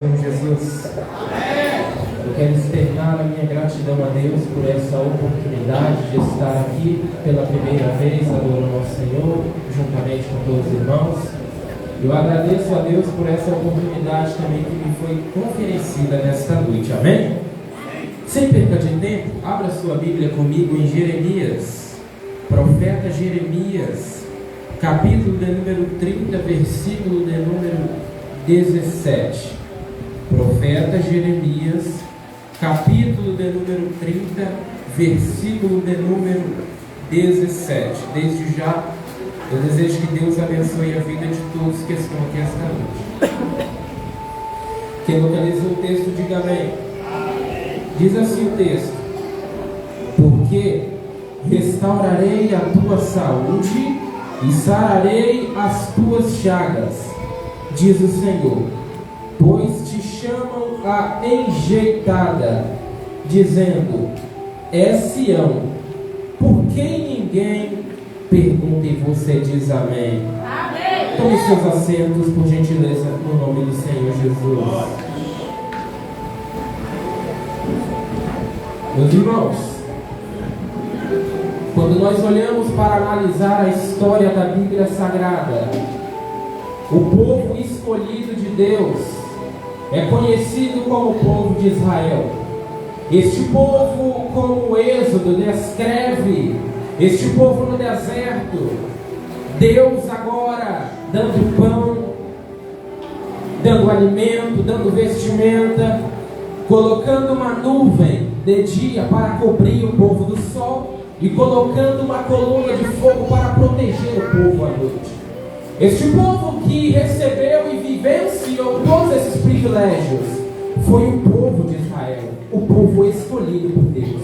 Jesus, eu quero externar a minha gratidão a Deus por essa oportunidade de estar aqui pela primeira vez adorando ao Senhor, juntamente com todos os irmãos. Eu agradeço a Deus por essa oportunidade também que me foi oferecida nesta noite, amém? Sem perca de tempo, abra sua Bíblia comigo em Jeremias, profeta Jeremias, capítulo de número 30, versículo de número 17. Profeta Jeremias, capítulo de número 30, versículo de número 17. Desde já, eu desejo que Deus abençoe a vida de todos que estão aqui esta noite. Quem localizou o texto, diga amém. Diz assim o texto: porque restaurarei a tua saúde e sararei as tuas chagas, diz o Senhor, pois te chamam a enjeitada, dizendo: é Sião, por quem ninguém pergunta e você diz amém. Amém. Tome seus assentos, por gentileza, no nome do Senhor Jesus. Meus irmãos, quando nós olhamos para analisar a história da Bíblia Sagrada, o povo escolhido de Deus é conhecido como o povo de Israel. Este povo, como o Êxodo descreve, este povo no deserto, Deus agora dando pão, dando alimento, dando vestimenta, colocando uma nuvem de dia para cobrir o povo do sol e colocando uma coluna de fogo para proteger o povo à noite. Este povo que recebeu e vivenciou todos esses privilégios foi o povo de Israel, o povo escolhido por Deus.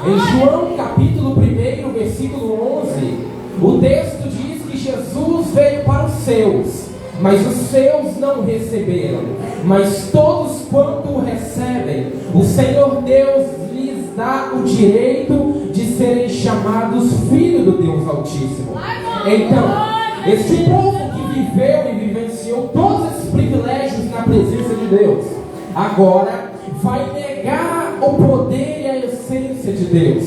Em João capítulo 1, versículo 11, o texto diz que Jesus veio para os seus, mas os seus não receberam. Mas todos quanto o recebem, o Senhor Deus lhes dá o direito de serem chamados filhos do Deus Altíssimo. Então, este povo que viveu e vivenciou todos esses privilégios na presença de Deus, agora vai negar o poder e a essência de Deus.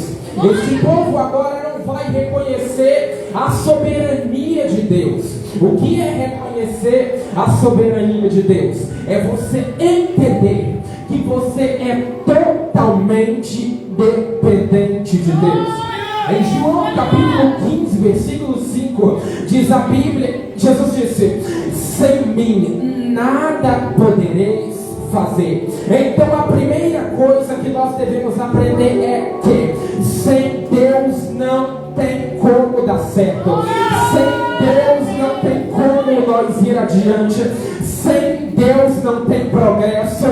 Este povo agora não vai reconhecer a soberania de Deus. O que é reconhecer a soberania de Deus? É você entender que você é totalmente dependente de Deus. Em João capítulo 15, versículo 5, diz a Bíblia, Jesus disse: sem mim nada podereis fazer. Então a primeira coisa que nós devemos aprender é que sem Deus não tem como dar certo. Sem Deus não tem como nós ir adiante. Sem Deus não tem progresso.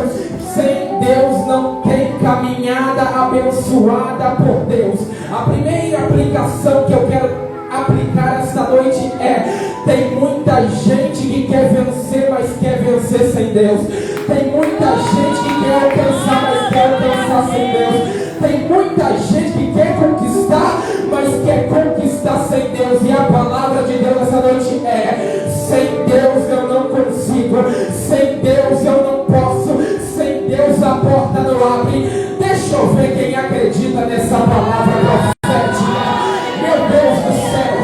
Sem Deus não tem caminhada abençoada por Deus. A primeira aplicação que eu quero aplicar esta noite é: tem muita gente que quer vencer, mas quer vencer sem Deus. Tem muita gente que quer alcançar, mas quer alcançar sem Deus. Tem muita gente que quer conquistar, mas quer conquistar sem Deus. E a palavra de Deus essa noite é: sem Deus eu não consigo, sem Deus eu não posso, sem Deus a porta não abre. Deixa eu ver quem acredita nessa palavra profética. Meu Deus do céu,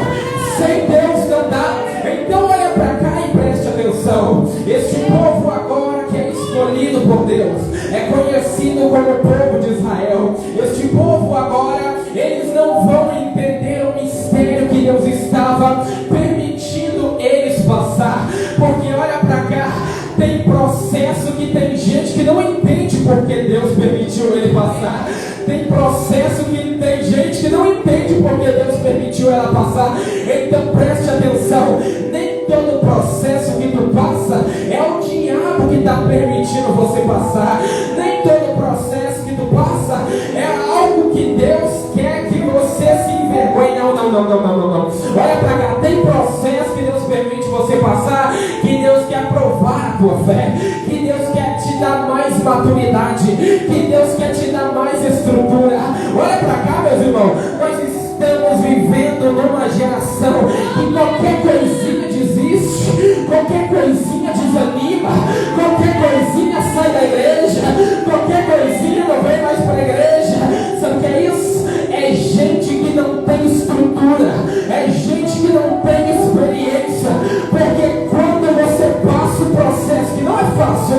sem Deus não dá. Então olha para cá e preste atenção. Este povo agora que é escolhido por Deus, é conhecido como o povo de Israel. Este povo agora, eles não vão entender o mistério que Deus estava permitindo eles passar. Porque olha para cá, tem processo que tem gente que não entende porque Deus permitiu ele passar. Tem processo que tem gente que não entende porque Deus permitiu ela passar. Então preste atenção, nem todo processo que tu passa é o diabo que está permitindo você passar. Nem todo processo que tu passa é algo que Deus quer que você se envergonhe. Não. Olha pra cá, tem processo que Deus permite você passar, que Deus quer provar a tua fé, que Deus quer te dar mais maturidade, que Deus quer te dar mais estrutura. Olha pra cá, meus irmãos, nós estamos vivendo numa geração que qualquer coisinha desiste, qualquer coisinha desanima, qualquer coisinha sai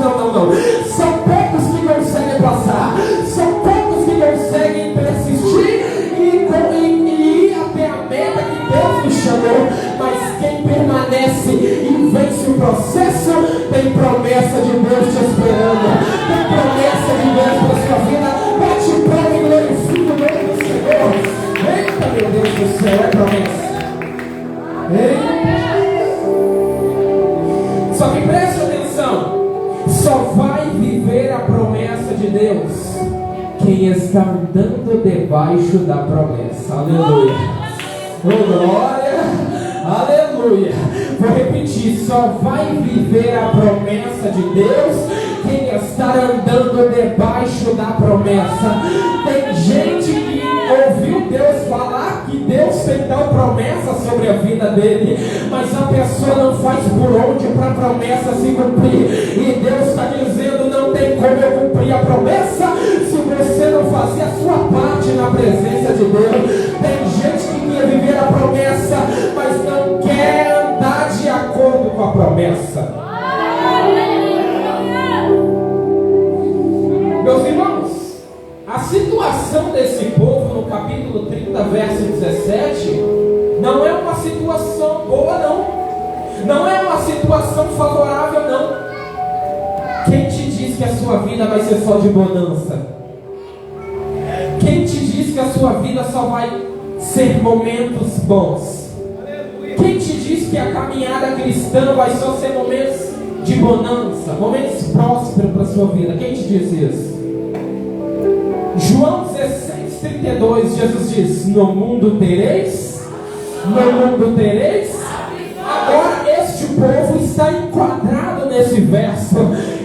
não. São poucos que conseguem passar. São poucos que conseguem persistir e ir até a meta que Deus nos chamou. Mas quem permanece e vence o processo, tem promessa de Deus te esperando. Tem promessa de Deus para sua vida. Bate o pé e glorifica o nome do Senhor. Eita, meu Deus do céu, é promessa. Só que preste atenção, só vai viver a promessa de Deus quem está andando debaixo da promessa. Aleluia. Oh, glória. Aleluia. Vou repetir, só vai viver a promessa de Deus quem está andando debaixo da promessa. Tem gente que ouviu Deus falar que Deus tem tal promessa sobre a vida dele, mas a pessoa não faz por onde para a promessa se cumprir. E Deus está dizendo: não tem como eu cumprir a promessa se você não fazer a sua parte na presença de Deus. Tem gente que quer viver a promessa, mas não quer andar de acordo com a promessa. Meus irmãos, a situação desse povo no capítulo 30, verso 17, não é uma situação boa, não. Não é uma situação favorável, não. Quem te diz que a sua vida vai ser só de bonança? Quem te diz que a sua vida só vai ser momentos bons? Quem te diz que a caminhada cristã vai só ser momentos de bonança, momentos prósperos para a sua vida? Quem te diz isso? João 16:32, Jesus diz: no mundo tereis. Agora este povo está enquadrado nesse verso.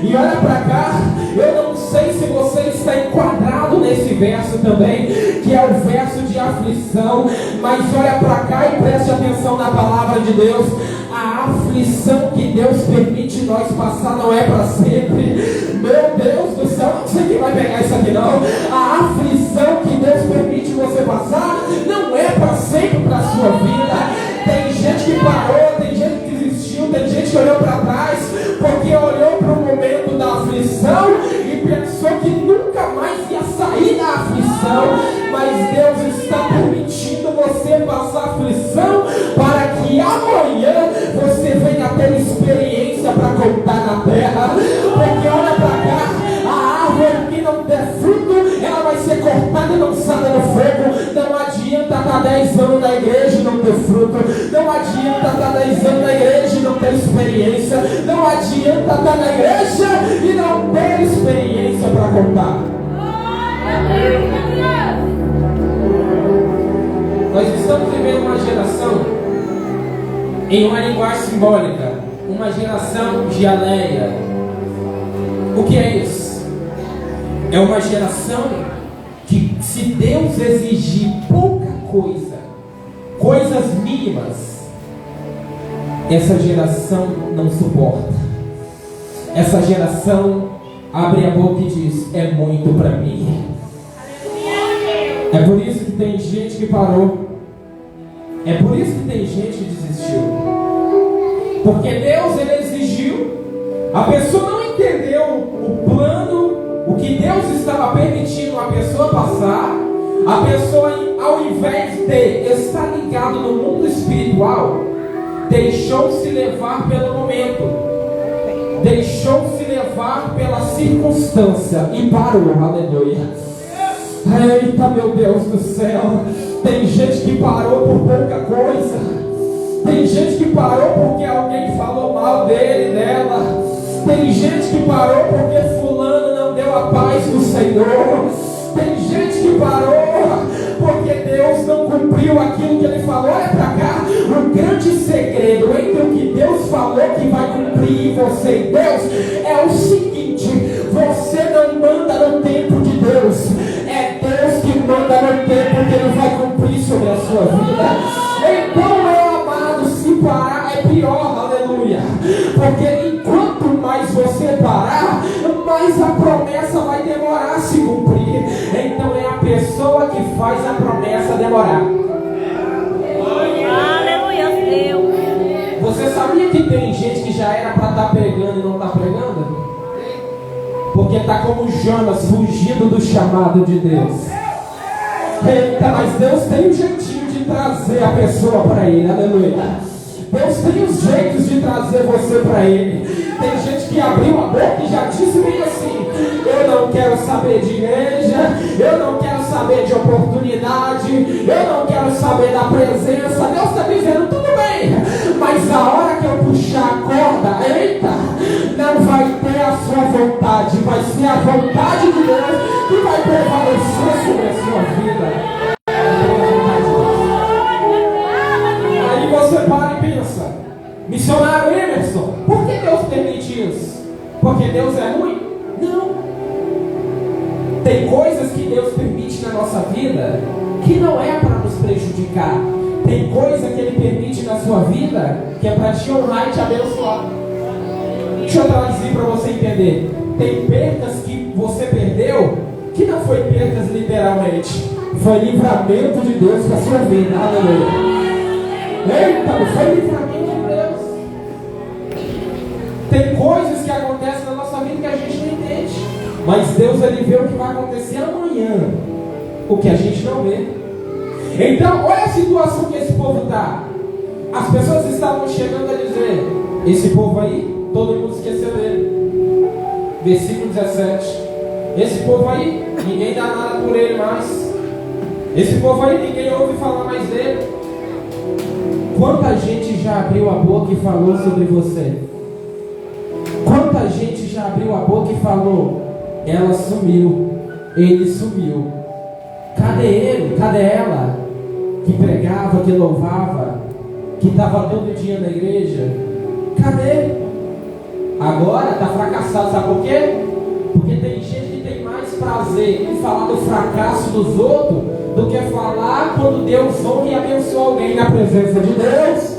E olha para cá, eu não sei se você está enquadrado nesse verso também, que é o verso de aflição. Mas olha para cá e preste atenção na palavra de Deus. A aflição que Deus permite nós passar não é para sempre. Meu Deus do céu, não sei quem vai pegar isso aqui não. A aflição que Deus permite você passar não é para sempre para a sua vida. Tem gente que parou, tem gente que desistiu, tem gente que olhou para trás porque olhou para o momento da aflição e pensou que nunca mais ia sair da aflição. Mas Deus está permitindo você passar aflição para que amanhã você venha ter experiência para contar na terra. Porque olha para cá, a árvore que não der fruto, ela vai ser cortada e lançada no fogo. Não adianta estar 10 anos na igreja e não ter fruto. Não adianta estar 10 anos na igreja e não ter experiência. Não adianta estar na igreja e não ter experiência para contar. Nós estamos vivendo uma geração em uma linguagem simbólica, uma geração de Aleia. O que é isso? É uma geração que, se Deus exigir pouca coisa, coisas mínimas, essa geração não suporta. Essa geração abre a boca e diz: é muito para mim. É por isso que tem gente que parou. É por isso que tem gente que desistiu. Porque Deus, ele exigiu. A pessoa não entendeu o plano, o que Deus estava permitindo a pessoa passar. A pessoa, ao invés de estar ligado no mundo espiritual, deixou-se levar pelo momento, deixou-se levar pela circunstância e parou. Aleluia. Eita, meu Deus do céu. Tem gente que parou por pouca coisa. Tem gente que parou porque alguém falou mal dele, dela. Tem gente que parou porque fulano não deu a paz do Senhor. Tem gente que parou porque Deus não cumpriu aquilo que ele falou. Olha pra cá, o grande segredo entre o que Deus falou que vai cumprir em você e Deus é o seguinte: você não manda no tempo de Deus, é Deus que manda no tempo que ele vai cumprir sobre a sua vida. Então, meu amado, se parar é pior, aleluia, porque enquanto mais você parar, mais a promessa vai demorar a se cumprir. Então é a pessoa que faz a promessa demorar. Aleluia, Deus. Você sabia que tem gente que já era para estar pregando e não está pregando? porque está como Jonas, fugindo do chamado de Deus. Eita, mas Deus tem um jeitinho de trazer a pessoa para Ele, aleluia. Deus tem os jeitos de trazer você para Ele. Tem gente que abriu a boca e já disse bem assim: eu não quero saber de igreja, eu não quero saber de oportunidade, eu não quero saber da presença. Deus está dizendo, tudo bem, mas a hora que eu puxar a corda, eita, não vai ter a sua vontade, vai ser a vontade de Deus que vai prevalecer sobre a sua vida. Aí você para e pensa: missionário Emerson, por que Deus permite isso? Porque Deus é ruim? Não. Tem coisas que Deus permite na nossa vida que não é para nos prejudicar. Tem coisa que Ele permite na sua vida que é para te honrar e te abençoar. Deixa eu traduzir para você entender. Tem perdas que você perdeu que não foi perdas literalmente, foi livramento de Deus para a sua vida. Aleluia. Eita, não foi livramento de Deus. Tem coisas que acontecem na nossa vida que a gente não entende, mas Deus, Ele vê o que vai acontecer amanhã, o que a gente não vê. Então, olha a situação que esse povo está. As pessoas estavam chegando a dizer: esse povo aí, todo mundo esqueceu dele. Versículo 17. Esse povo aí, ninguém dá nada por ele mais. Esse povo aí, ninguém ouve falar mais dele. Quanta gente já abriu a boca e falou sobre você? Quanta gente já abriu a boca e falou: ela sumiu, ele sumiu. Cadê ele? Cadê ela? Que pregava, que louvava, que estava todo dia na igreja. Cadê? Agora está fracassado, sabe por quê? Porque tem gente que tem mais prazer em falar do fracasso dos outros do que falar quando Deus honra e abençoa alguém na presença de Deus.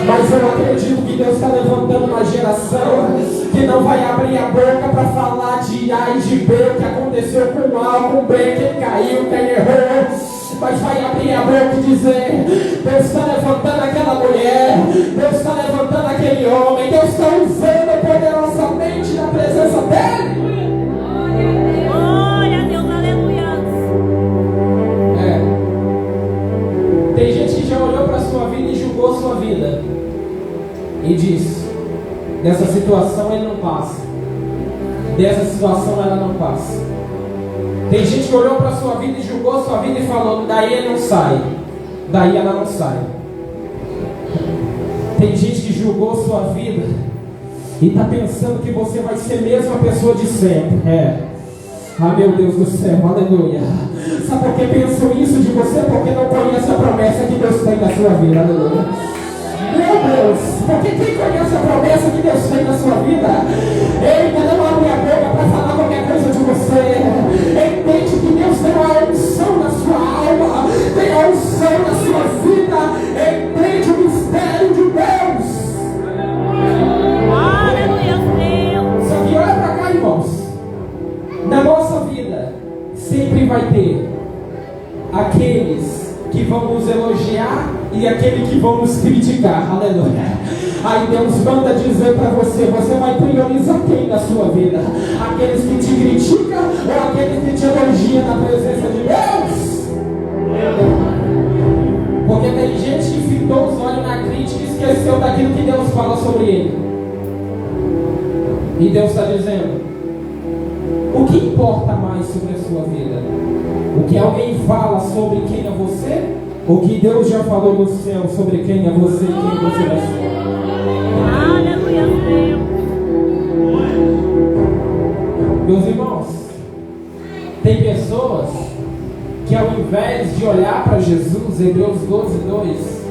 Mas eu acredito que Deus está levantando uma geração que não vai abrir a boca para falar de A e de B, o que aconteceu com A, com B, quem caiu, quem errou, mas vai abrir a boca e dizer: Deus está levantando aquela mulher, Deus está levantando aquele homem, Deus está usando poderosamente na presença dele. Glória a Deus, aleluia. Tem gente que já olhou para a sua vida e julgou a sua vida e disse: dessa situação ele não passa, dessa situação ela não passa. Tem gente que olhou para a sua vida e julgou a sua vida e falou: daí ele não sai, daí ela não sai. Tem gente que julgou a sua vida e está pensando que você vai ser a mesma pessoa de sempre. Ah, meu Deus do céu, aleluia. Sabe por que pensam isso de você? Porque não conhece a promessa que Deus tem na sua vida, aleluia. Meu Deus, porque quem conhece a promessa que Deus tem na sua vida, ele não abre a boca para falar qualquer coisa de você. Entende que Deus tem uma unção na sua alma, tem a unção na sua vida. Entende o mistério de Deus. Aleluia, Deus. Só que olha para cá, irmãos. Na nossa vida sempre vai ter aqueles que vão nos elogiar e aqueles que vão nos criticar, aleluia. Aí Deus manda dizer para você: você vai priorizar quem na sua vida? Aqueles que te criticam ou aqueles que te elogiam na presença de Deus? Porque tem gente que fitou os olhos na crítica e esqueceu daquilo que Deus fala sobre ele. E Deus está dizendo: o que importa mais sobre a sua vida? O que alguém fala sobre quem é você? O que Deus já falou no céu sobre quem é você e quem você vai ser? Aleluia, Deus. Meus irmãos, tem pessoas que ao invés de olhar para Jesus, Hebreus 12:2,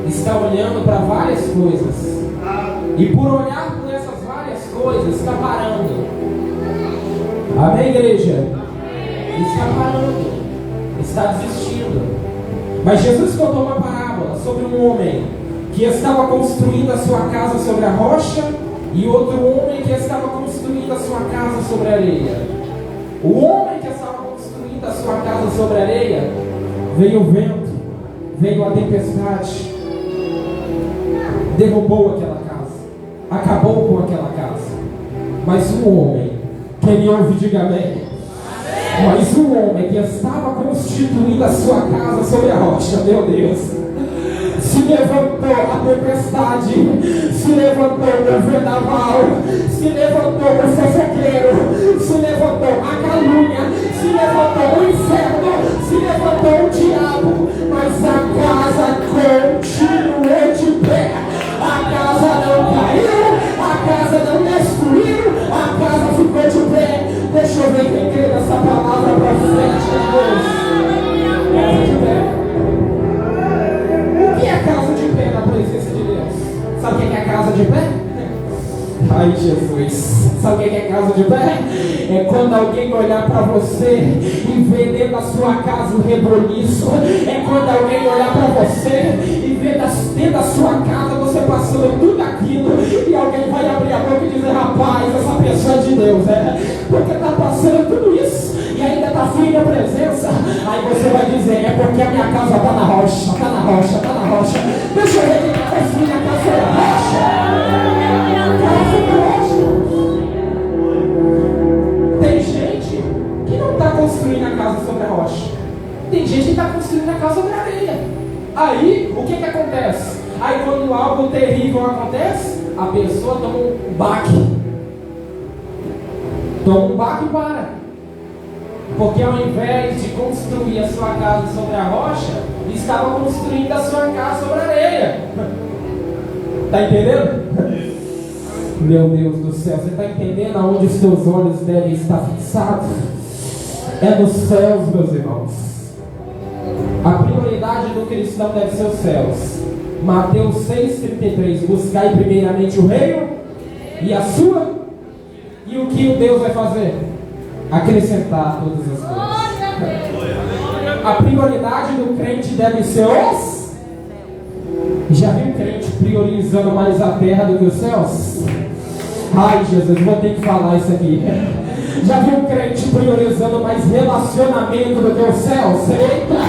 está olhando para várias coisas. E por olhar por essas várias coisas, está parando. Amém, igreja? Está parando, está desistindo. Mas Jesus contou uma parábola sobre um homem que estava construindo a sua casa sobre a rocha e outro homem que estava construindo a sua casa sobre a areia. O homem que estava construindo a sua casa sobre a areia, veio o vento, veio a tempestade, derrubou aquela casa, acabou com aquela casa. Mas o homem Quem me ouve, diga amém. Mas o homem que estava constituindo a sua casa sobre a rocha, meu Deus, se levantou a tempestade, se levantou o vendaval, se levantou o fofoqueiro, se levantou a calúnia, se levantou o inferno, se levantou o diabo, mas a casa continuou de pé. A casa não caiu, a casa não destruiu, a casa ficou de pé. Deixa eu ver quem crê nessa palavra profética de Deus. Casa de pé. O que é casa de pé na presença de Deus? Sabe o que é casa de pé? Ai, Jesus. Sabe o que é casa de pé? É quando alguém olhar para você e ver dentro da sua casa o reboliço. É quando alguém olhar para você e ver dentro da sua casa você passando tudo aquilo, e alguém vai abrir a boca e dizer: rapaz, essa pessoa é de Deus, porque está passando tudo isso e ainda está firme a presença. Aí você vai dizer: é porque a minha casa está na rocha, está na rocha, está na rocha. Deixa eu ver quem está construindo a casa sobre a rocha. Tem gente que não está construindo a casa sobre a rocha. Tem gente que está construindo a casa sobre a areia. Aí, o que acontece? Aí quando algo terrível acontece, a pessoa toma um baque. Toma um baque e para. Porque ao invés de construir a sua casa sobre a rocha, estava construindo a sua casa sobre a areia. Está entendendo? Meu Deus do céu, você está entendendo aonde os seus olhos devem estar fixados? É nos céus, meus irmãos. A prioridade do cristão deve ser os céus. Mateus 6,33: buscai primeiramente o reino e a sua. E o que o Deus vai fazer? Acrescentar todas as coisas. A prioridade do crente deve ser os. Já viu crente priorizando mais a terra do que os céus? Ai, Jesus, vou ter que falar isso aqui. Já viu crente priorizando mais relacionamento do que os céus? Eita!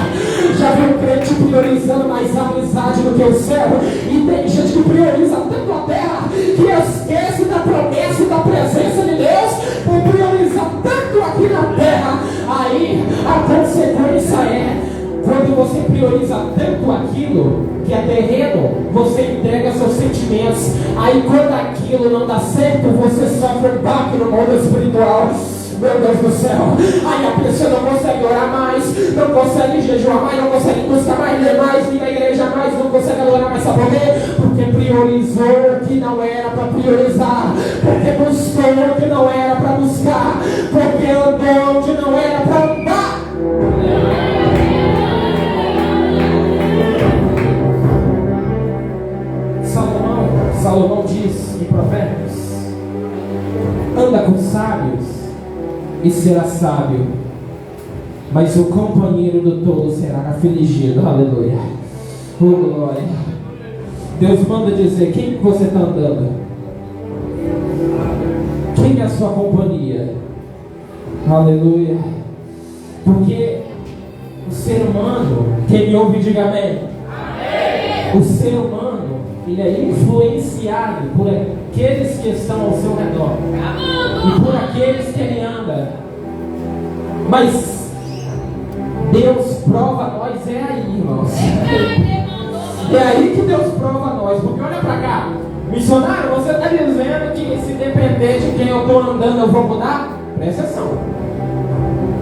Já viu crente priorizando mais amizade do que o céu? E tem gente que prioriza tanto a terra que esquece da promessa e da presença de Deus por priorizar tanto aqui na terra. Aí a consequência é: quando você prioriza tanto aquilo que é terreno, você entrega seus sentimentos. Aí quando aquilo não dá certo, você sofre um baque no mundo espiritual. Meu Deus do céu. Aí a pessoa não consegue orar mais, não consegue jejuar mais, não consegue buscar mais, ler mais, vir à igreja mais, não consegue adorar mais. Sabe por quê? Porque priorizou o que não era para priorizar, porque buscou o que não era para buscar, porque andou onde não era para andar. Salomão diz em Provérbios: anda com sábios e será sábio, mas o companheiro do tolo será afligido. Aleluia. Oh, glória. Deus manda dizer: quem que você está andando? Quem é a sua companhia? Aleluia. Porque o ser humano, quem me ouve diga amém. O ser humano, ele é influenciado por aqueles que estão ao seu redor e por aqueles que ele anda. Mas Deus prova nós aí, irmãos. É aí que Deus prova nós. Porque olha pra cá, missionário, você está dizendo que se depender de quem eu estou andando eu vou mudar? Presta atenção.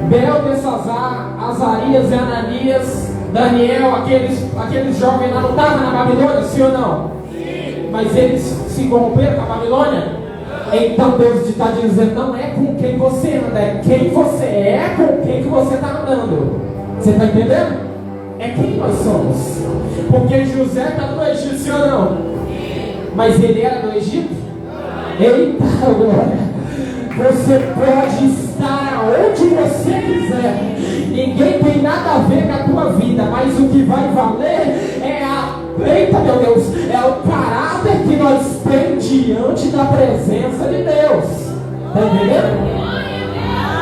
Beltesazar, Azarias e Ananias, Daniel, aqueles jovens lá não estavam na Babilônia, sim ou não? Sim. Mas eles se corromperam com a Babilônia? Então Deus está dizendo: não é com quem você anda, é quem você é, com quem que você está andando. Você está entendendo? É quem nós somos. Porque José está no Egito, sim ou não? Sim. Mas ele era do Egito? Eita, agora você pode estar aonde você quiser. Ninguém tem nada a ver com a tua vida, mas o que vai valer é eita, meu Deus, é o caráter que nós temos diante da presença de Deus. Está entendendo?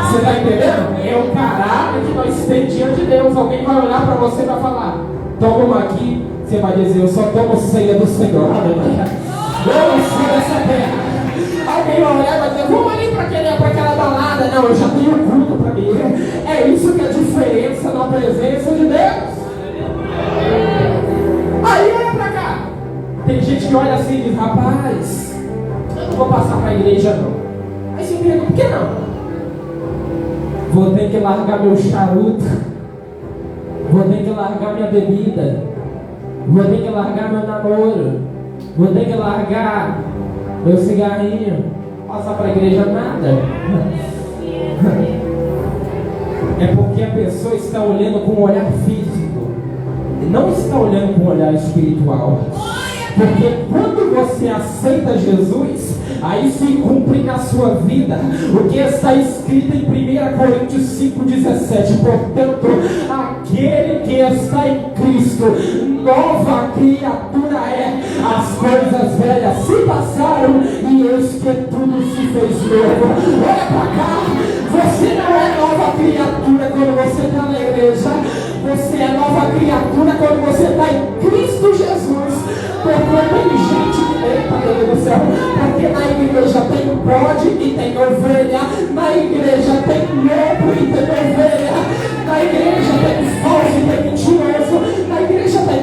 Você está entendendo? É o caráter que nós temos diante de Deus. Alguém vai olhar para você e vai falar: toma uma aqui. Você vai dizer: eu só tomo ceia do Senhor. Eu não sou dessa terra. Alguém vai olhar e vai dizer: vamos ali para aquela balada. não, eu já tenho culto para mim. É isso que é a diferença da presença de Deus. Aí olha pra cá. Tem gente que olha assim e diz: rapaz, eu não vou passar para a igreja não. Aí você pergunta: por que não? Vou ter que largar meu charuto, vou ter que largar minha bebida, vou ter que largar meu namoro, vou ter que largar meu cigarrinho. Passar para a igreja nada. É porque a pessoa está olhando com um olhar físico e não está olhando com um olhar espiritual. Porque quando você aceita Jesus, aí se cumpre na sua vida o que está escrito em 1 Coríntios 5,17. Portanto, aquele que está em Cristo, nova criatura é. As coisas velhas se passaram e eis que tudo se fez novo. Olha para cá, você não é nova criatura quando você está na igreja. Você é nova criatura quando você está em Cristo Jesus. Porque tem gente que, eita Deus do céu, porque na igreja tem bode e tem ovelha, na igreja tem lobo e tem ovelha, na igreja tem falso e tem mentiroso, na igreja tem.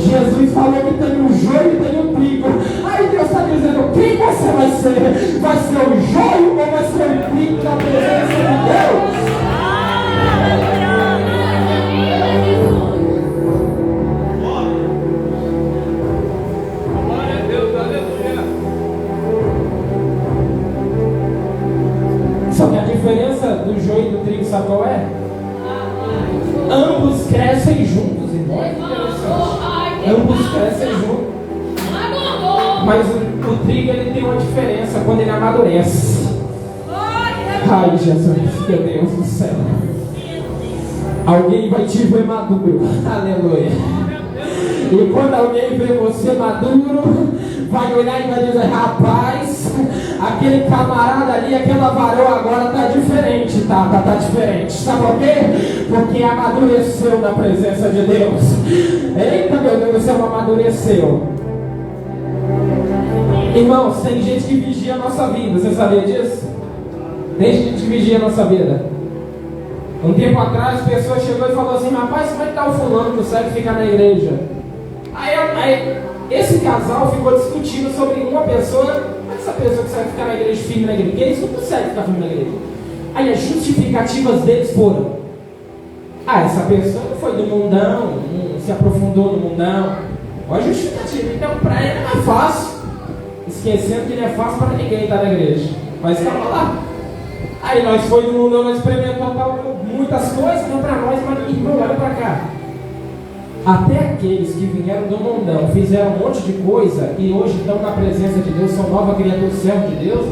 Jesus falou que tem o joio e tem o trigo. Aí Deus está dizendo: quem você vai ser? Vai ser o joio ou vai ser o trigo na presença de Deus? Só que a diferença do joio e do trigo, sabe qual é? Ambos crescem juntos, irmão. Ambos crescem juntos. Mas o trigo ele tem uma diferença quando ele amadurece. Ai, Jesus, meu Deus do céu. Alguém vai te ver maduro. Aleluia. E quando alguém vê você maduro, vai olhar e vai dizer: rapaz, aquele camarada ali, aquela varoa agora tá diferente, tá diferente. Sabe por quê? Porque amadureceu na presença de Deus. Eita, meu Deus do céu, amadureceu. Irmãos, tem gente que vigia a nossa vida, você sabia disso? Tem gente que vigia a nossa vida. Um tempo atrás, a pessoa chegou e falou assim: rapaz, como é que tá o fulano que consegue ficar na igreja? Aí esse casal ficou discutindo sobre uma pessoa. Como é que essa pessoa consegue ficar na igreja, firme na igreja? Porque eles não conseguem ficar firme na igreja. Aí as justificativas deles foram: essa pessoa não foi do mundão, não se aprofundou no mundão. Olha a justificativa. Então para ele não é fácil. Esquecendo que não é fácil para ninguém estar na igreja. Mas estava lá. Aí nós foi do mundão, nós experimentamos muitas coisas, não para nós, mas irmão, olha para cá. Até aqueles que vieram do mundão fizeram um monte de coisa e hoje estão na presença de Deus, são nova criatura, servo de Deus.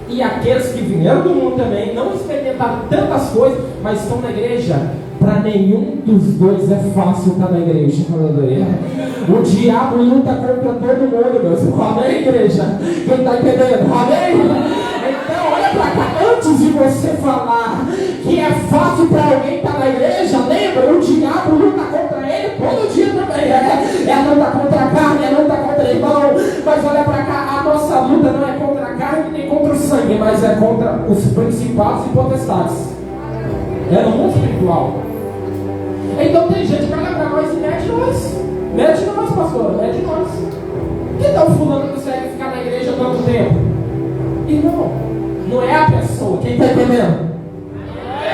E aqueles que vieram do mundo também não experimentaram tantas coisas, mas estão na igreja. Para nenhum dos dois é fácil estar na igreja. Aleluia. O diabo luta contra todo mundo, meus irmãos. Amém, igreja? Quem está entendendo? Amém? Então, olha para cá. Antes de você falar que é fácil para alguém estar na igreja, lembra? O diabo luta contra ele todo dia também. É luta contra a carne, é luta contra o irmão. Mas olha para cá, a nossa luta não é contra a carne nem contra o sangue, mas é contra os principados e potestades. É no mundo espiritual. Então tem gente que olha para nós e mete nós. Mete nós, pastor, mete nós. Que tal o fulano que consegue ficar na igreja tanto tempo? Irmão, não é a pessoa. Quem está entendendo?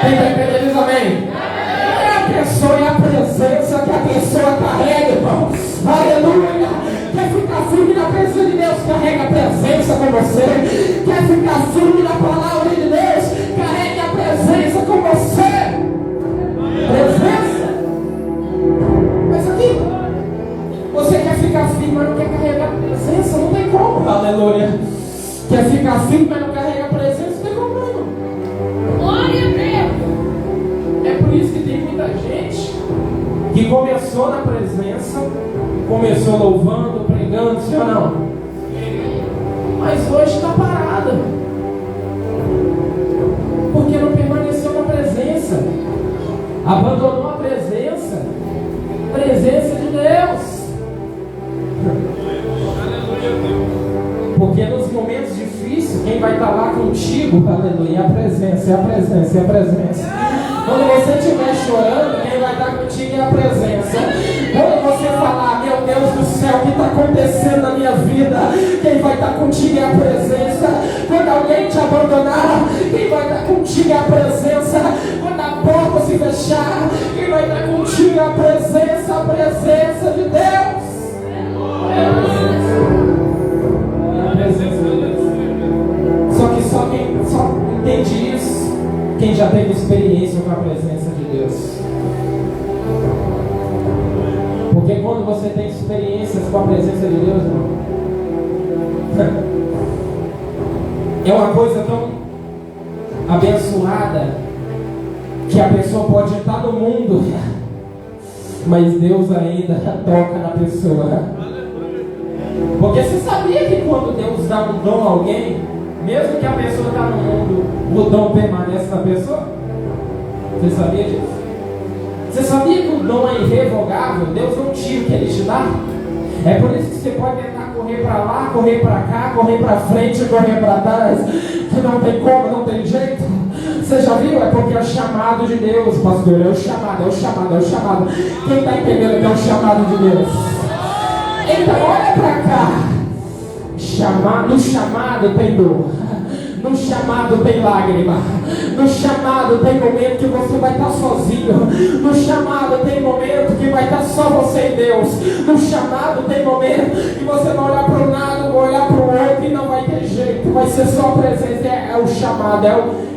Quem está entendendo, diz amém? Não é a pessoa, é a presença que a pessoa carrega, irmão. Aleluia. Quer ficar firme na presença de Deus? Carrega a presença com você. Quer ficar firme na palavra de Deus? Carregue a presença com você. Presença. Mas aqui, você quer ficar firme, mas não quer carregar a presença? Não tem como. Aleluia. Quer ficar firme, mas não carrega a presença? Não tem como, não. Glória a Deus. É por isso que tem muita gente que começou na presença, começou louvando, pregando, sim ou não? Mas hoje está parada. Porque não permaneceu na presença. Abandonou a presença. Presença de Deus. Porque nos momentos difíceis, quem vai estar lá contigo contigo, aleluia, é a presença, é a presença, é a presença. Quando você estiver chorando, quem vai estar contigo é a presença. Quando você falar, meu Deus do céu, o que está acontecendo na minha vida? Quem vai estar contigo é a presença. Quando alguém te abandonar, quem vai estar contigo é a presença. Quando a porta se fechar, quem vai estar contigo é a presença de Deus. É a presença de Deus. Só que só entende isso quem já teve experiência com a presença de Deus. Porque quando você tem experiências com a presença de Deus, irmão, é uma coisa tão abençoada que a pessoa pode estar no mundo, mas Deus ainda toca na pessoa. Porque você sabia que quando Deus dá um dom a alguém, mesmo que a pessoa está no mundo, o dom permanece na pessoa? Você sabia disso? Você sabia que o dom é irrevogável? Deus não tira o que Ele te dá? É por isso que você pode tentar correr para lá, correr para cá, correr para frente, correr para trás, que não tem como, não tem jeito. Você já viu? É porque é o chamado de Deus, pastor. É o chamado, é o chamado, é o chamado. Quem está entendendo que é o chamado de Deus? Então olha para cá. No chamado tem dor, no chamado tem lágrima, no chamado tem momento que você vai estar sozinho, no chamado tem momento que vai estar só você e Deus, no chamado tem momento que você vai olhar para um lado, vai olhar para o outro e não vai ter jeito, vai ser só a presença, é o chamado,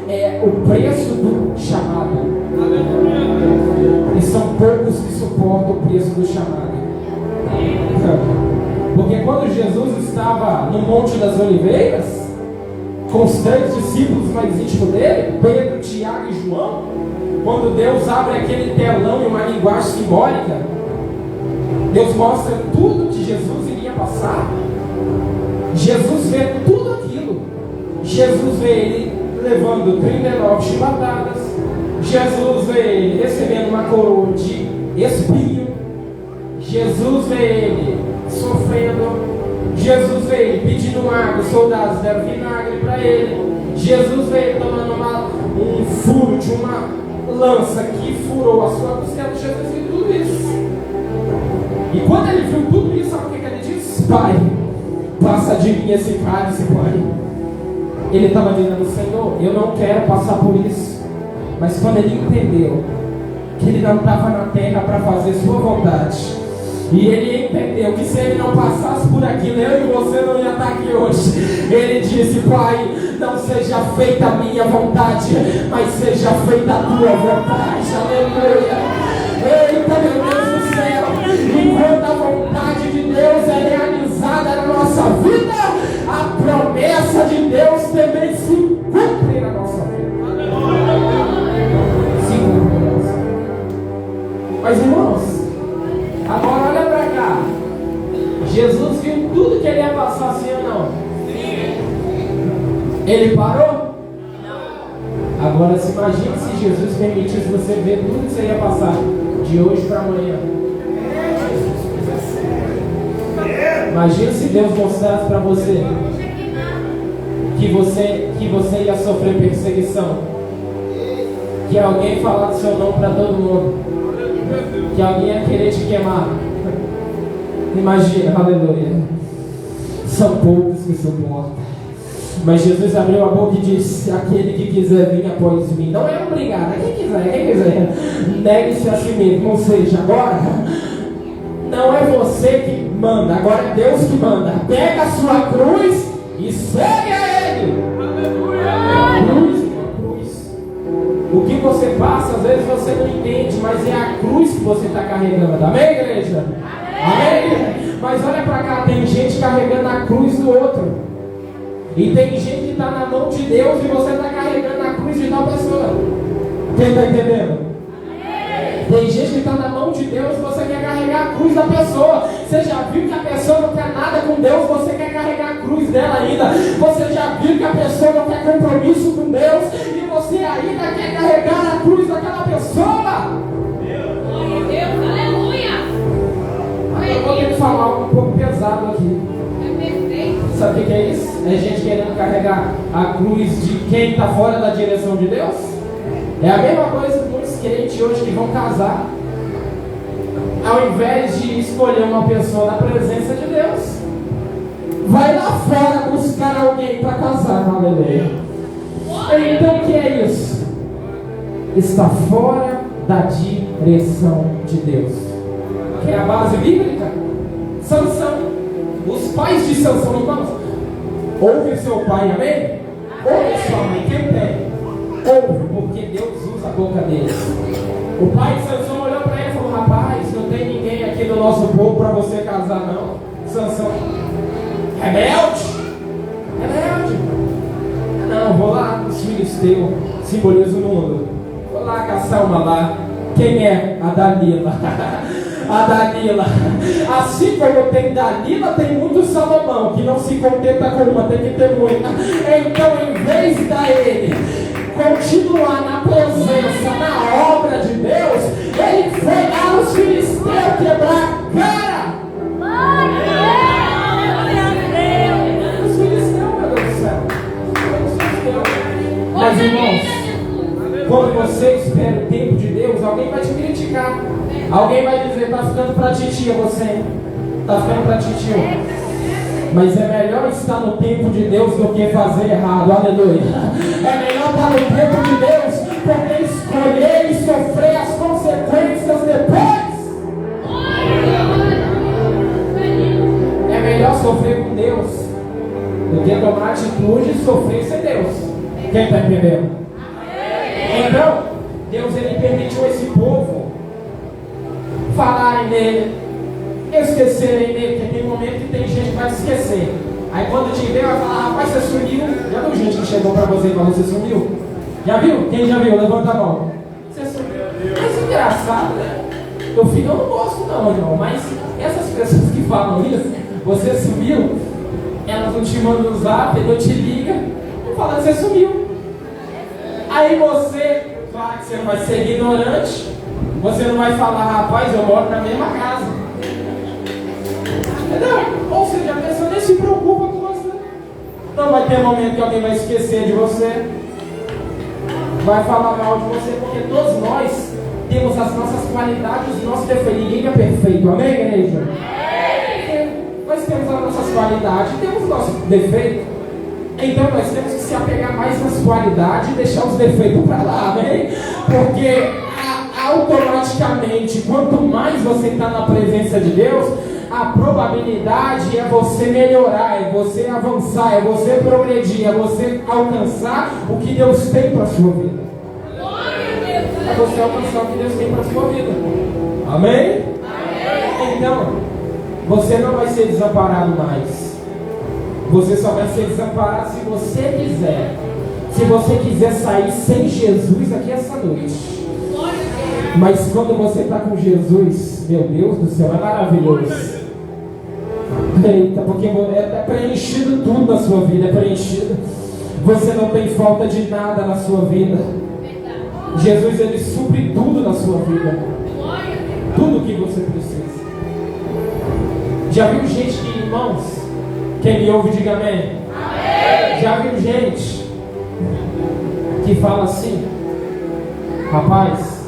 é o preço do chamado. E são poucos que suportam o preço do chamado. Porque quando Jesus estava no Monte das Oliveiras, com os 3 discípulos mais íntimos dele, Pedro, Tiago e João, quando Deus abre aquele telão em uma linguagem simbólica, Deus mostra tudo que Jesus iria passar. Jesus vê tudo aquilo. Jesus vê ele levando 39 chibatadas. Jesus vê ele recebendo uma coroa de espinho. Jesus vê ele sofrendo. Jesus vê ele pedindo água, os soldados deram vinagre para ele. Jesus vê ele tomando um furo de uma lança que furou a sua costela. Jesus viu tudo isso. E quando ele viu tudo isso, sabe o que ele disse? Pai, passa de mim esse cálice, Pai. Ele estava dizendo, Senhor, eu não quero passar por isso. Mas quando ele entendeu que ele não estava na terra para fazer sua vontade, e ele entendeu que se ele não passasse por aquilo, eu e você não ia estar aqui hoje. Ele disse, Pai, não seja feita a minha vontade, mas seja feita a tua vontade. Aleluia. Eita, meu Deus do céu. Enquanto a vontade de Deus é realizada na nossa vida, a promessa de Deus também se cumpre na nossa vida. Se cumpre na nossa vida. Mas, irmãos, agora olha para cá. Jesus viu tudo que ele ia passar, sim ou não? Sim. Ele parou? Não. Agora se imagine se Jesus permitisse você ver tudo que você ia passar de hoje para amanhã. Imagina se Deus mostrasse para você que você ia sofrer perseguição, que alguém falasse seu nome para todo mundo, que alguém ia querer te queimar. Imagina, aleluia. São poucos que suportam. Mas Jesus abriu a boca e disse, aquele que quiser vir após mim. Não é obrigado, quem quiser. Negue-se a si mesmo. Ou seja, agora não é você que manda, agora é Deus que manda. Pega a sua cruz e segue a Ele. Cruz. O que você passa, às vezes você não entende, mas é a cruz que você está carregando. Amém, igreja? Amém? Mas olha para cá, tem gente carregando a cruz do outro. E tem gente que está na mão de Deus e você está carregando a cruz de tal pessoa. Quem está entendendo? Tem gente que está na mão de Deus e você quer carregar a cruz da pessoa. Você já viu que a pessoa não quer nada com Deus, você quer carregar a cruz dela ainda. Você já viu que a pessoa não quer compromisso com Deus e você ainda quer carregar a cruz daquela pessoa. Glória a Deus, aleluia. Eu vou ter que falar algo um pouco pesado aqui. É perfeito. Sabe o que é isso? É gente querendo carregar a cruz de quem está fora da direção de Deus? É a mesma coisa que muitos crentes hoje que vão casar, ao invés de escolher uma pessoa na presença de Deus, vai lá fora buscar alguém para casar, aleluia. Então o que é isso? Está fora da direção de Deus. Que é a base bíblica? Sansão. Os pais de Sansão, irmãos, ouve seu pai, amém? Ouve sua mãe, quem tem? Ouve, porque Deus usa a boca deles. O pai de Sansão olhou para ele e falou: rapaz, não tem ninguém aqui do nosso povo para você casar, não. Sansão, rebelde. Não, vou lá nos filisteus, simboliza o mundo. Vou lá caçar uma lá. Quem é? A Dalila. A Dalila. Assim como tem Dalila, tem muito Salomão, que não se contenta com uma, tem que ter muita. Então, em vez da ele continuar na presença, na obra de Deus, ele foi lá nos filisteus quebrar a cara. Os filisteus, meu Deus do céu. Mas, irmãos, quando você espera o tempo de Deus, alguém vai te criticar. Alguém vai dizer: está ficando para titia você. Está ficando para titia. Mas é melhor estar no tempo de Deus do que fazer errado. Aleluia. É melhor estar no tempo de Deus porque escolher e sofrer as consequências depois. É melhor sofrer com Deus do que tomar atitude e sofrer sem Deus. Quem está entendendo? Então, Deus ele permitiu esse povo falarem nele, esquecerem dele, porque tem momento que tem gente que vai se esquecer. Aí quando te vê, vai falar: rapaz, você sumiu. Já viu gente que chegou para você e falou: você sumiu? Já viu? Quem já viu? Levanta a mão. Você sumiu. Mas engraçado, né? Eu não gosto não, irmão. Mas essas pessoas que falam isso, você sumiu, elas não te mandam no zap, não te ligam, não falam que você sumiu. Aí você, claro que você não vai ser ignorante, você não vai falar: rapaz, eu moro na mesma casa. Entendeu? Ou seja, a pessoa nem se preocupa com você. Não vai ter momento que alguém vai esquecer de você, vai falar mal de você, porque todos nós temos as nossas qualidades e os nossos defeitos. Ninguém é perfeito, amém, igreja? Nós temos as nossas qualidades, temos os nossos defeitos. Então nós temos que se apegar mais nas qualidades e deixar os defeitos para lá, amém? Porque automaticamente, quanto mais você está na presença de Deus, a probabilidade é você melhorar, é você avançar, é você progredir, é você alcançar o que Deus tem para a sua vida. É você alcançar o que Deus tem para a sua vida. Amém? Então, você não vai ser desamparado mais. Você só vai ser desamparado se você quiser. Se você quiser sair sem Jesus aqui essa noite. Mas quando você está com Jesus, meu Deus do céu, é maravilhoso. Eita, porque é preenchido tudo na sua vida, é preenchido. Você não tem falta de nada na sua vida. Jesus, ele supre tudo na sua vida. Tudo que você precisa. Já viu gente que, irmãos, quem me ouve, diga amém. Já viu gente que fala assim: rapaz,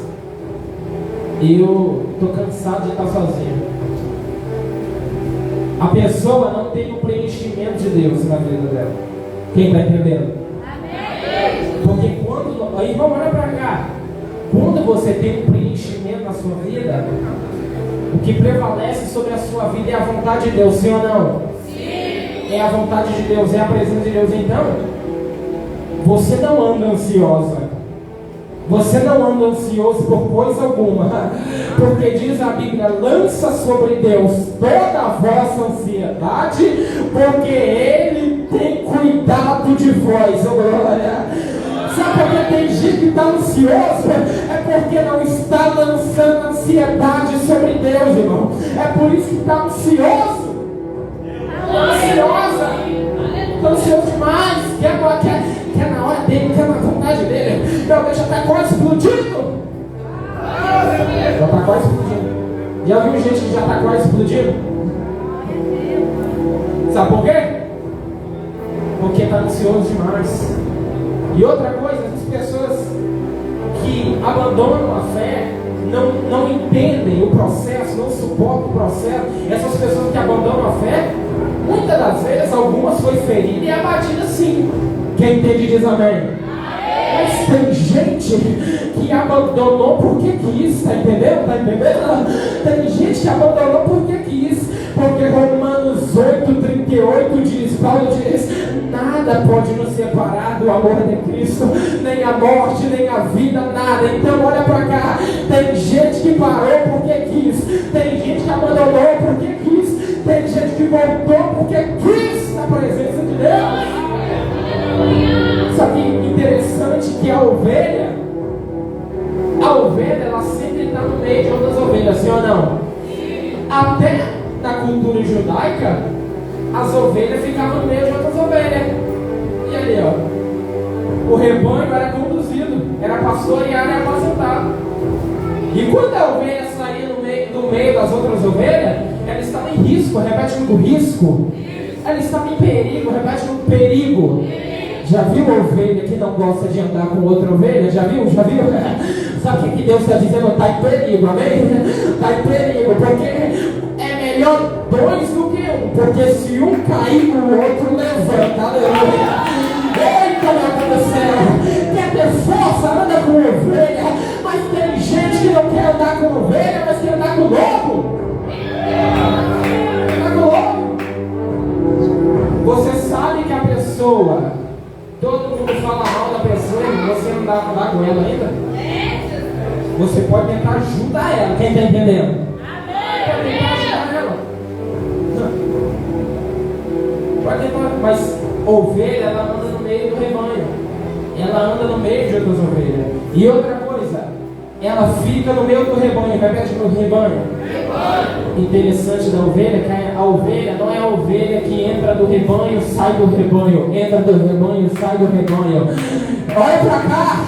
eu estou cansado de estar sozinho. A pessoa não tem o preenchimento de Deus na vida dela. Quem está entendendo? Porque quando, irmão, olha para cá. Quando você tem um preenchimento na sua vida, o que prevalece sobre a sua vida é a vontade de Deus, sim ou não? Sim. É a vontade de Deus, é a presença de Deus. Então, você não anda ansiosa. Você não anda ansioso por coisa alguma, porque diz a Bíblia: lança sobre Deus toda a vossa ansiedade, porque Ele tem cuidado de vós. Glória. Sabe por que tem gente que está ansioso? É porque não está lançando ansiedade sobre Deus, irmão. É por isso que está ansioso. Ansiosa. Está ansioso demais. Quer na hora dele, quer na vontade dele. Meu Deus, já está quase explodindo. Já está quase explodindo. Já viu gente que já está quase explodindo? Sabe por quê? Porque está ansioso demais. E outra coisa, as pessoas que abandonam a fé não entendem o processo, não suportam o processo. Essas pessoas que abandonam a fé, muitas das vezes, algumas foi ferida e abatida sim. Quem entende diz amém. Mas tem gente que abandonou porque quis, está entendendo? Está entendendo? Tem gente que abandonou porque quis. Porque Romanos 8,38 diz, Paulo diz, nada pode nos separar do amor de Cristo, nem a morte, nem a vida, nada. Então olha para cá, tem gente que parou porque quis, tem gente que abandonou porque quis, tem gente que voltou porque quis na presença de Deus. Só que interessante que a ovelha ela sempre está no meio de outras ovelhas, sim ou não? Até na cultura judaica, as ovelhas ficavam no meio de outras ovelhas. E ali, ó, o rebanho era conduzido, era pastoreado e apacentado. E quando a ovelha saía do meio das outras ovelhas, ela estava em risco, repete comigo, risco. Ela estava em perigo, repete comigo, perigo. Já viu a ovelha que não gosta de andar com outra ovelha? Já viu? Já viu? Sabe o que Deus está dizendo? Está em perigo, amém? Está em perigo, porque é melhor dois do que um, porque se um cair, o outro levanta, aleluia. Eita, meu Deus do céu, quer ter força, anda com ovelha, mas tem gente que não quer andar com ovelha, mas quer andar com lobo. Andar com lobo. Você sabe que a pessoa, todo mundo fala mal da pessoa e você não dá com ela ainda? Você pode tentar ajudar ela, quem está entendendo? Pode tentar ajudar ela. Pode tentar, mas ovelha, ela anda no meio do rebanho. Ela anda no meio de outras ovelhas. E outra coisa, ela fica no meio do rebanho. Repete no rebanho. Interessante da ovelha, que a ovelha não é a ovelha que entra do rebanho, sai do rebanho. Entra do rebanho, sai do rebanho. Olha pra cá.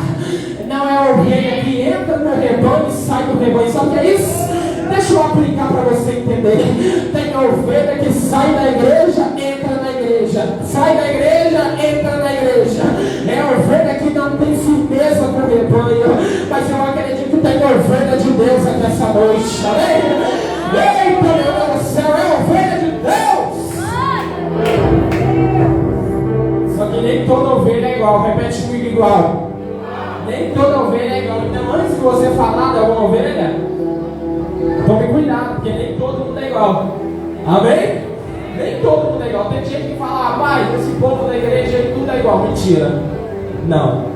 Não é a ovelha que entra no rebanho e sai do rebanho. Sabe o que é isso? Deixa eu aplicar para você entender. Tem a ovelha que sai da igreja, entra na igreja. Sai da igreja, entra na igreja. É a ovelha que não tem firmeza com o rebanho. Mas eu acredito que tem ovelha de Deus aqui essa noite. Amém? Eita, meu Deus do céu, é a ovelha de Deus. Só que nem toda ovelha é igual. Repete comigo, igual. Nem toda ovelha é igual. Então antes de você falar de alguma ovelha, tome cuidado, porque nem todo mundo é igual. Amém? Nem todo mundo é igual. Tem gente que fala, rapaz, esse povo da igreja tudo é igual. Mentira. Não.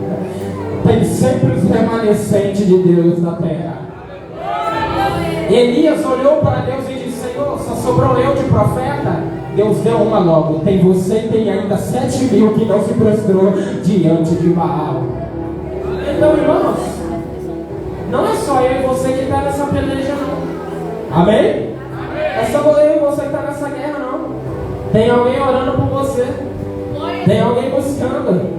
Tem sempre os remanescentes de Deus na terra. Elias olhou para Deus e disse, Senhor, só sobrou eu de profeta? Deus deu uma logo. Tem você e tem ainda 7.000 que não se prostrou diante de Baal. Então, irmãos, não é só eu e você que está nessa peleja, não. Amém? É só eu e você que está nessa guerra, não. Tem alguém orando por você. Tem alguém buscando.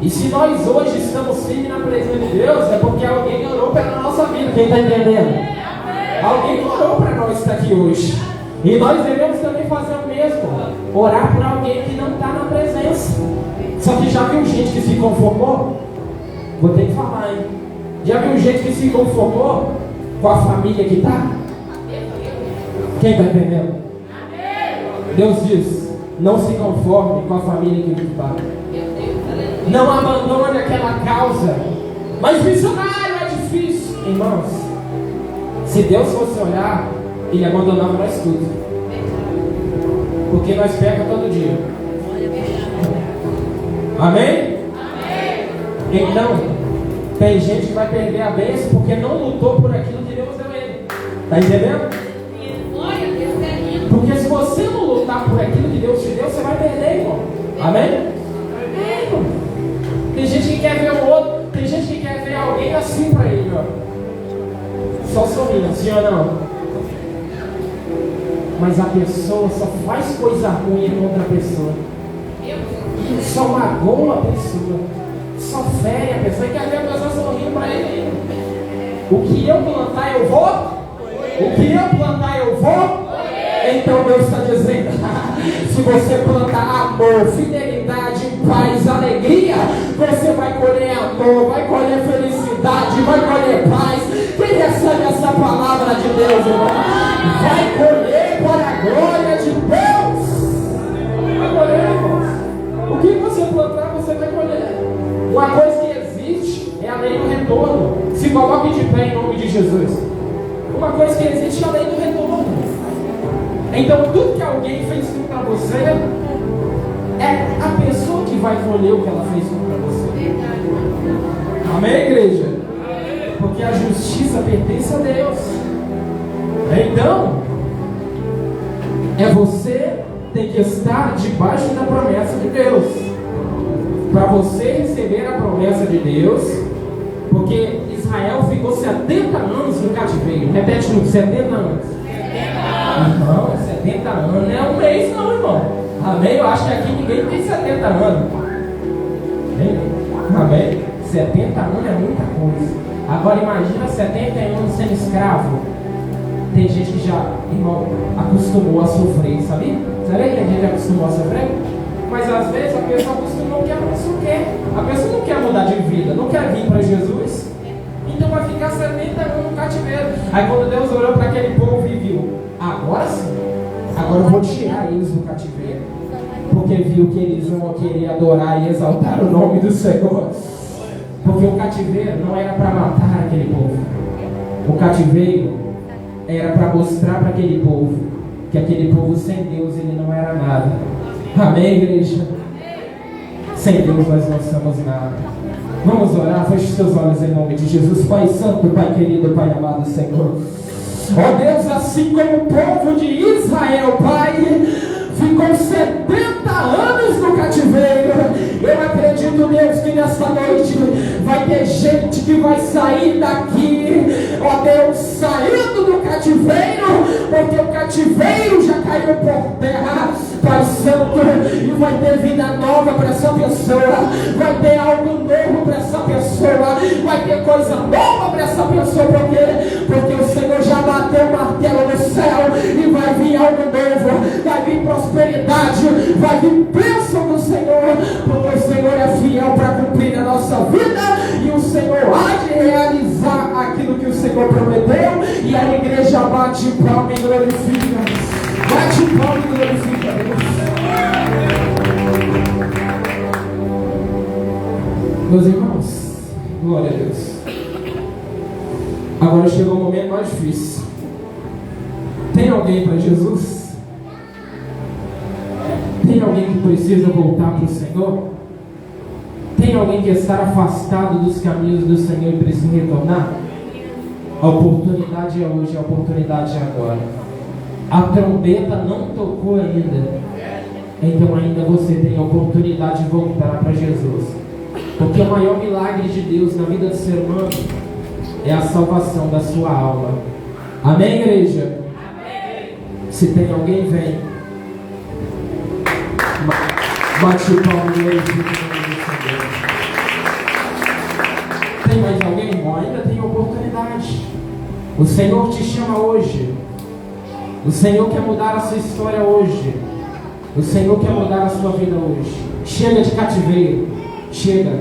E se nós hoje estamos firmes na presença de Deus, é porque alguém orou pela nossa vida. Quem está entendendo? Alguém orou para nós estar aqui hoje. E nós devemos também fazer o mesmo. Orar por alguém que não está na presença. Só que já viu gente que se conformou? Vou ter que falar, hein? Já viu gente que se conformou com a família que está? Quem está entendendo? Deus diz, não se conforme com a família que está. Não abandone aquela causa. Mas missionário é difícil. Irmãos, se Deus fosse olhar, Ele abandonava nós tudo. Porque nós pecamos todo dia. Amém? Então, tem gente que vai perder a bênção porque não lutou por aquilo que Deus deu a ele. Está entendendo? Porque se você não lutar por aquilo que Deus te deu, você vai perder, irmão. Amém? Tem gente que quer ver o outro, tem gente que quer ver alguém assim para ele, ó. Só sorrindo, sim ou não? Mas a pessoa só faz coisa ruim contra a pessoa. Só magoa a pessoa. Só fere a pessoa. E quer ver a pessoa sorrindo para ele. O que eu plantar eu vou? O que eu plantar eu vou? Então Deus está dizendo, se você plantar amor, fidelidade, paz, alegria. Você vai colher amor, vai colher felicidade, vai colher paz. Quem recebe essa palavra de Deus, irmão? Vai colher para a glória de Deus. Vai colher, irmãos. O que você plantar, você vai colher. Uma coisa que existe é a lei do retorno. Se coloque de pé em nome de Jesus. Uma coisa que existe é a lei do retorno. Então tudo que alguém fez para você é a pessoa que vai colher o que ela fez para você. Amém, igreja? Porque a justiça pertence a Deus. Então é você tem que estar debaixo da promessa de Deus. Para você receber a promessa de Deus, porque Israel ficou 70 anos no cativeiro. Repete comigo, 70 anos. Não, 70 anos não é um mês não, irmão. Amém? Eu acho que aqui ninguém tem 70 anos. Amém? 70 anos é muita coisa. Agora imagina 70 anos sendo escravo. Tem gente que já, irmão, acostumou a sofrer, sabia? Sabia que a gente acostumou a sofrer? Mas às vezes a pessoa acostumou que a pessoa quer. A pessoa não quer mudar de vida, não quer vir para Jesus. Então vai ficar 70 anos no cativeiro. Aí quando Deus olhou para aquele povo e viu, agora sim, agora eu vou tirar eles do cativeiro. Porque viu que eles vão querer adorar e exaltar o nome do Senhor. Porque o cativeiro não era para matar aquele povo. O cativeiro era para mostrar para aquele povo que aquele povo sem Deus ele não era nada. Amém, igreja? Sem Deus nós não somos nada. Vamos orar, feche seus olhos em nome de Jesus. Pai Santo, Pai querido, Pai amado Senhor. Ó Deus, assim como o povo de Israel, Pai, ficou 70 anos no cativeiro. Eu acredito, Deus, que nesta noite vai ter gente que vai sair daqui, ó Deus, saindo do cativeiro, porque o cativeiro já caiu por terra, Pai Santo, e vai ter vida nova para essa pessoa, vai ter algo novo para essa pessoa, vai ter coisa nova para essa pessoa, porque o Senhor já bateu o martelo no céu e vai vir algo novo, vai vir prosperidade, vai vir bênção do Senhor, porque o Senhor é fiel para cumprir a nossa vida e o Senhor há de realizar aquilo que o Senhor prometeu. E a igreja bate palma e glorifica, bate palma e glorifica Deus. Meus irmãos, glória a Deus. Agora chegou o momento mais difícil. Tem alguém para Jesus? Tem alguém que precisa voltar para o Senhor? Tem alguém que está afastado dos caminhos do Senhor e precisa retornar? A oportunidade é hoje, a oportunidade é agora. A trombeta não tocou ainda. Então ainda você tem a oportunidade de voltar para Jesus. Porque o maior milagre de Deus na vida do ser humano é a salvação da sua alma. Amém, igreja? Amém. Se tem alguém, vem. Bate o palmo e glorifica o nome do Senhor. Tem mais alguém, irmão? Ainda tem oportunidade. O Senhor te chama hoje. O Senhor quer mudar a sua história hoje. O Senhor quer mudar a sua vida hoje. Chega de cativeiro. Chega.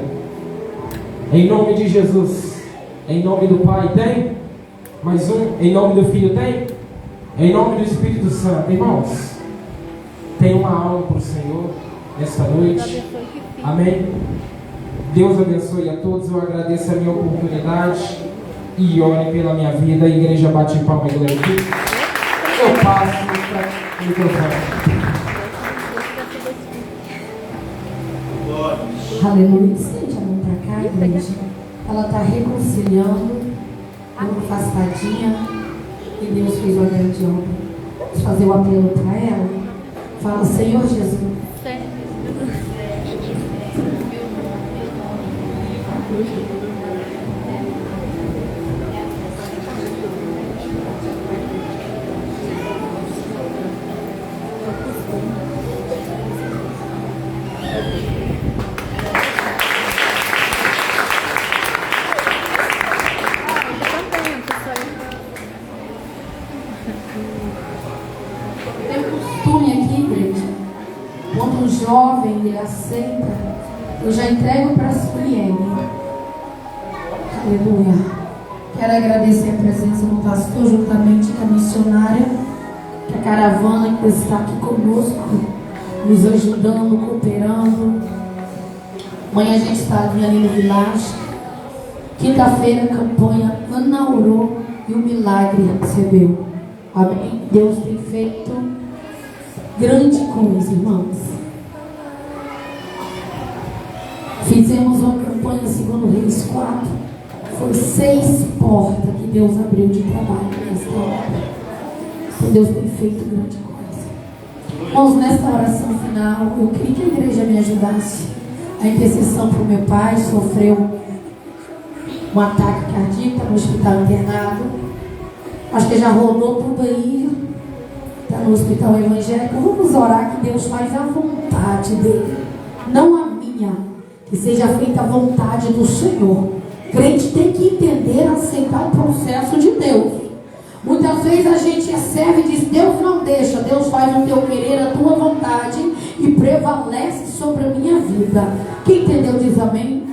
Em nome de Jesus. Em nome do Pai, tem? Mais um. Em nome do Filho, tem? Em nome do Espírito Santo. Irmãos, tem uma alma para o Senhor nesta noite. Amém? Deus abençoe a todos. Eu agradeço a minha oportunidade e ore pela minha vida. A igreja bate palma e glorifica. Eu passo para o microfone. Aleluia. Estende a mão para cá, igreja. Ela está reconciliando, uma afastadinha, e Deus fez uma grande obra. Vamos fazer o apelo para ela. Fala, Senhor Jesus. Tem um costume aqui, igreja. Quando um jovem ele aceita Eu já entrego para a Suliene. Aleluia. Quero agradecer a presença do pastor juntamente com a missionária, que a caravana que está aqui conosco, nos ajudando, cooperando. Amanhã a gente está ali no Village. Quinta-feira a campanha inaugurou e o milagre recebeu. Amém? Deus tem feito grande coisa, irmãos. Fizemos uma campanha segundo Reis 4. Foi 6 portas que Deus abriu de trabalho nesta obra. Deus tem feito grande coisa. Irmãos, nesta oração final, eu queria que a igreja me ajudasse. A intercessão para o meu pai sofreu um ataque cardíaco, está no hospital internado. Acho que já rodou tudo aí. Está no hospital evangélico. Vamos orar que Deus faz a vontade dele, não a minha. Que seja feita a vontade do Senhor. Crente tem que entender, aceitar o processo de Deus. Muitas vezes a gente é servo e diz: Deus não deixa. Deus faz o teu querer, a tua vontade, e prevalece sobre a minha vida. Quem entendeu diz amém?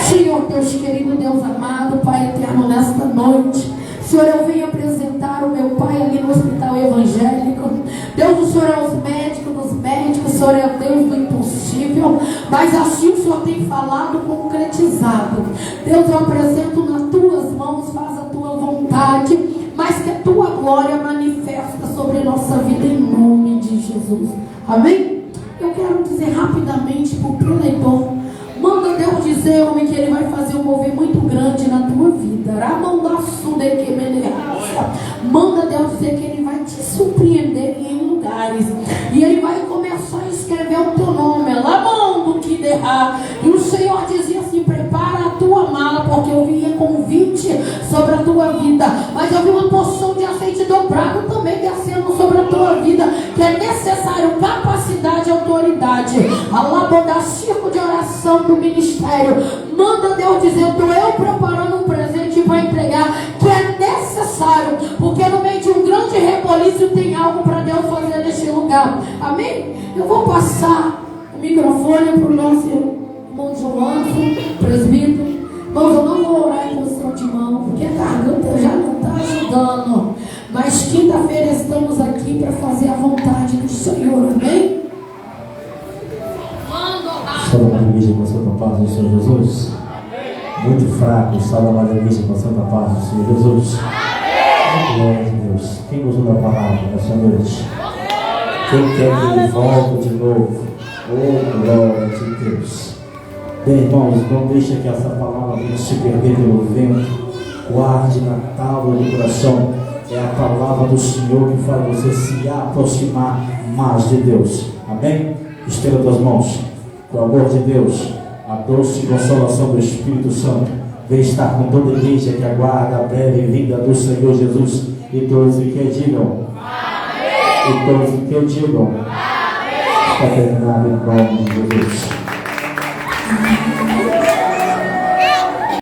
Senhor Deus querido, Deus amado, Pai eterno, nesta noite, Senhor, eu venho apresentar o meu pai ali no hospital evangélico. Deus, o Senhor é os médicos dos médicos, o Senhor é o Deus do impossível, mas assim o Senhor tem falado, concretizado. Deus, eu apresento nas tuas mãos, faz a tua vontade, mas que a tua glória manifesta sobre a nossa vida em nome de Jesus. Amém? Eu quero dizer rapidamente para o preleitor: manda Deus dizer, homem, que Ele vai fazer um mover muito grande na tua vida. Manda Deus dizer que Ele vai te surpreender em lugares. E Ele vai começar a escrever o teu nome. Lamando que derrar. E o Senhor dizia assim: prepara a tua mala, porque eu vinha convite sobre a tua vida. Mas eu vi uma porção de azeite dobrado também descendo sobre a tua vida. Que é necessário capacidade e autoridade. Alabodar circo de oração do ministério. Manda Deus dizer: estou eu preparando um presente para entregar, que é necessário, porque no meio de um grande reboliço tem algo para Deus fazer neste lugar. Amém? Eu vou passar o microfone para o nosso irmão João, presbítero. Irmãos, eu não vou orar em posição de mão, porque a garganta já não está ajudando. Mas quinta-feira estamos aqui para fazer a vontade do Senhor. Amém? Salve a igreja com a santa paz do Senhor Jesus. Muito fraco, salve a igreja com a santa paz do Senhor Jesus. Glória a Deus. Quem usa a palavra nessa noite? Quem quer que Ele volte de novo? Oh, glória de Deus. Bem, irmãos, não deixe que essa palavra venha se perder pelo vento. Guarde na tábua do coração. É a palavra do Senhor que faz você se aproximar mais de Deus. Amém? Estenda tuas mãos. Com o amor de Deus, a doce consolação do Espírito Santo vem estar com toda a igreja que aguarda a breve vinda do Senhor Jesus. E todos que digam amém. E todos que digam amém. Está terminado em nome de Jesus.